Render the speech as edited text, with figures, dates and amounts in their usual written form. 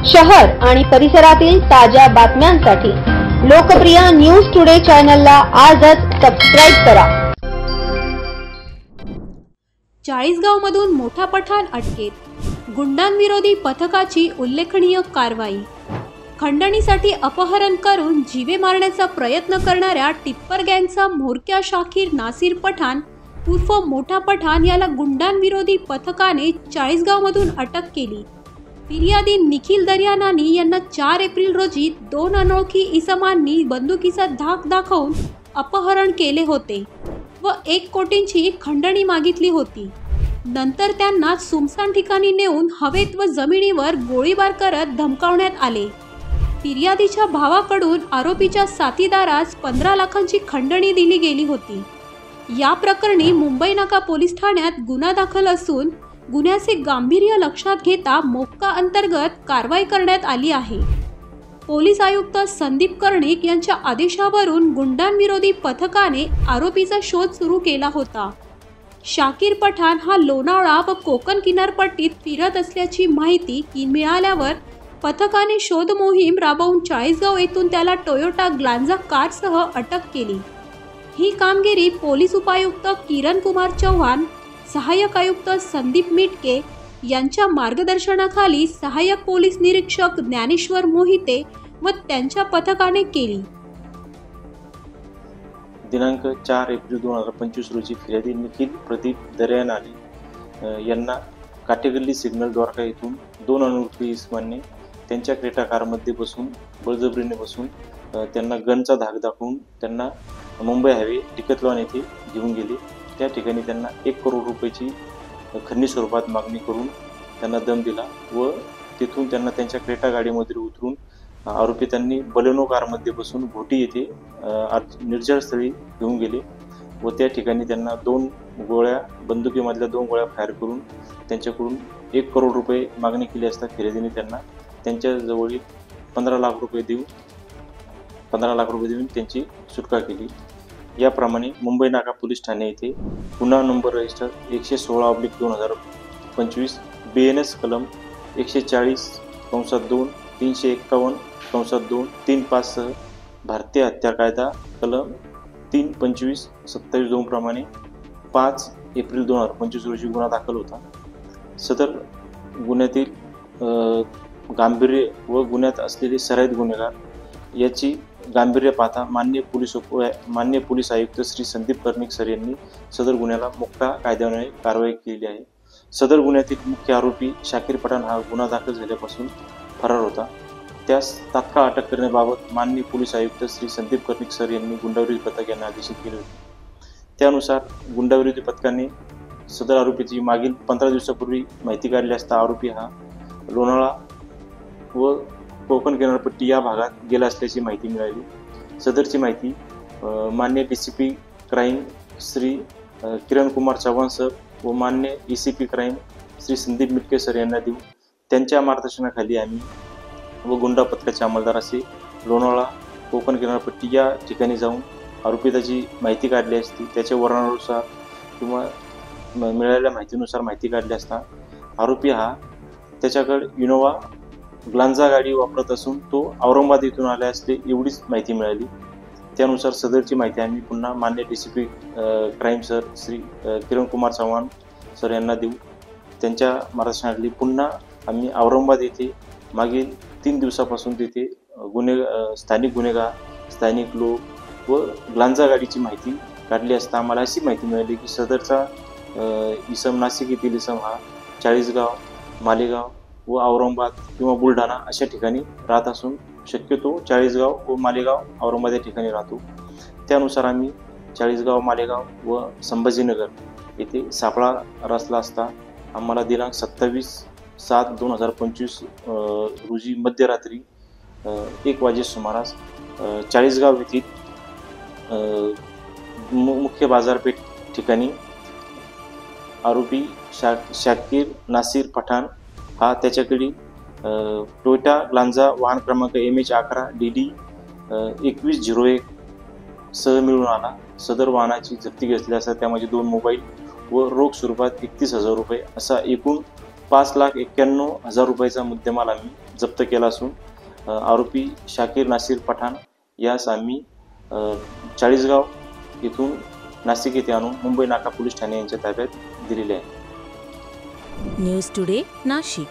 शहर आणि परिसरातील ताज्या बातम्यांसाठी लोकप्रिय न्यूज टुडे चॅनलला आजच सबस्क्राइब करा। चाळीसगावमधून मोठा पठाण अटकेत, गुंडांविरोधी पथकाची उल्लेखनीय कारवाई। खंडणीसाठी अपहरण करून जीवे मारण्याचा प्रयत्न करणाऱ्या टिप्पर गँगचा म्होरक्या शाकीर नासिर पठाण उर्फ मोठा पठाण याला गुंडांविरोधी पथकाने चाळीसगावमधून अटक केली। फिर्यादी निखिल दर्यानानी यांना 4 एप्रिल रोजी 2 अनोळखी इसमांनी बंदुकीचा धाक दाखवून अपहरण केले होते व 1 कोटींची खंडणी मागितली होती। नंतर त्यांना सुमसान ठिकाणी नेऊन हवेत व जमिनीवर गोळीबार करत धमकावण्यात आले। फिर्यादीच्या भावाकडून आरोपीच्या साथीदारास 15 लाखांची खंडणी दिली गेली होती। या प्रकरणी मुंबई नाका पोलीस ठाण्यात गुन्हा दाखल असून गुन्ह्याचे गांभीर्य लक्षात घेता मोक्का अंतर्गत कारवाई करण्यात आली आहे। पोलीस आयुक्त संदीप कर्णिक यांच्या आदेशावरून गुंडांविरोधी पथकाने आरोपीचा शोध सुरू केला होता। शाकीर पठाण हा लोणावळा व कोकण किनारपट्टीत फिरत असल्याची माहिती मिळाल्यावर पथकाने शोध मोहीम राबवून चाळीसगाव येथून त्याला टोयोटा ग्लांजा कारसह अटक केली। ही कामगिरी पोलीस उपायुक्त किरण कुमार चव्हाण, सहाय्यक आयुक्त संदीप मिटके यांच्या मार्गदर्शनाखाली सहाय्यक पोलीस निरीक्षक ज्ञानेश्वर मोहिते व त्यांच्या पथकाने केली। दिनांक 4 एप्रिल 2025 रोजी फिर्यादी निखिल प्रदीप दर्यानानी यांना काटेगल्ली सिग्नल द्वारका येथून 2 अनोळखी इसमांनी त्यांच्या क्रेटा कारमध्ये बसून बळजबरीने बसून त्यांना गनचा धाक दाखवून त्यांना मुंबई हायवे टिकतलॉन येथे घेऊन गेले। त्या ठिकाणी त्यांना 1 करोड रुपयाची खंडणी स्वरूपात मागणी करून त्यांना दम दिला व तिथून त्यांना त्यांच्या क्रेटा गाडीमध्ये उतरून आरोपी त्यांनी बलेनो कारमध्ये बसून घोटी येथे निर्जळ स्थळी घेऊन गेले व त्या ठिकाणी त्यांना 2 गोळ्या बंदुकीमधल्या 2 गोळ्या फायर करून त्यांच्याकडून 1 करोड रुपये मागणी केली असता फिर्यादीने त्यांना त्यांच्या जवळील 15 लाख रुपये देऊन त्यांची सुटका केली। याप्रमाणे मुंबई नाका पोलीस ठाणे येथे गुन्हा नंबर रजिस्टर 116/2025 BNS कलम 140(2) 351(2) 3.5 सह भारतीय हत्या कायदा कलम 325/27(2) प्रमाणे 5 एप्रिल 2025 रोजी गुन्हा दाखल होता। सदर गुन्ह्यातील गांभीर्य व गुन्ह्यात असलेले सराईत गुन्हेगार याची गांभीर्य पाहता माननीय पोलीस आयुक्त श्री संदीप कर्णिक सर यांनी सदर गुन्ह्याला मोक्का कायद्याने कारवाई केली आहे। सदर गुन्ह्यातील मुख्य आरोपी शाकीर पठाण हा गुन्हा दाखल झाल्यापासून फरार होता। त्यास तात्काळ अटक करण्याबाबत माननीय पोलीस आयुक्त श्री संदीप कर्णिक सर यांनी गुंडाविरोधी पथक यांना आदेशित केले होते। त्यानुसार गुंडाविरोधी पथकाने सदर आरोपीची मागील 15 दिवसापूर्वी माहिती काढली असता आरोपी हा लोणावळा व कोकण किनारपट्टी या भागात गेला असल्याची माहिती मिळाली। सदरची माहिती मान्य DCP crime Shri Kiran Kumar Chavan sir व मान्य ECP crime Shri Sandeep Mitke sir यांना देऊ त्यांच्या मार्गदर्शनाखाली आम्ही व गुंडा पथकाचे अंमलदार असे लोणावळा कोकण किनारपट्टी या ठिकाणी जाऊन आरोपिताची माहिती काढली असती। त्याच्या वर्णनानुसार किंवा मिळालेल्या माहितीनुसार माहिती काढली असता आरोपी हा त्याच्याकडे इनोवा ग्लांजा गाडी वापरत असून तो औरंगाबाद येथून आला असते एवढीच माहिती मिळाली। त्यानुसार सदरची माहिती आम्ही पुन्हा मान्य DCP crime sir Shri Kiran Kumar Chavan sir यांना देऊ त्यांच्या मार्गदर्शनाखाली पुन्हा आम्ही औरंगाबाद येथे मागील 3 दिवसापासून तिथे स्थानिक गुन्हेगार स्थानिक लोक व ग्लांजा गाडीची माहिती काढली असता आम्हाला अशी माहिती मिळाली की सदरचा इसम नाशिक येथील इसम हा चाळीसगाव, मालेगाव व औरंगाबाद किंवा बुलढाणा अशा ठिकाणी राहत असून शक्यतो चाळीसगाव व मालेगाव औरंगाबाद या ठिकाणी राहतो। त्यानुसार आम्ही चाळीसगाव, मालेगाव व संभाजीनगर येथे सापळा रचला असता आम्हाला दिनांक 27/7/2025 रोजी मध्यरात्री 1 वाजे सुमारास चाळीसगाव येथील मुख्य बाजारपेठ ठिकाणी आरोपी शाकीर नासिर पठाण हा त्याच्याकडे टोयोटा ग्लांजा वाहन क्रमांक MH11DD 2101 सह मिळून आला। सदर वाहनाची जप्ती घेतली असता त्यामध्ये 2 मोबाईल व रोख स्वरूपात 31,000 रुपये असा एकूण 5,91,000 रुपयाचा मुद्देमाल आम्ही जप्त केला असून आरोपी शाकीर नासिर पठाण यास आम्ही चाळीसगाव येथून नाशिक येथे आणून मुंबई नाका पोलीस ठाणे यांच्या ताब्यात दिलेले आहे. News today Nashik.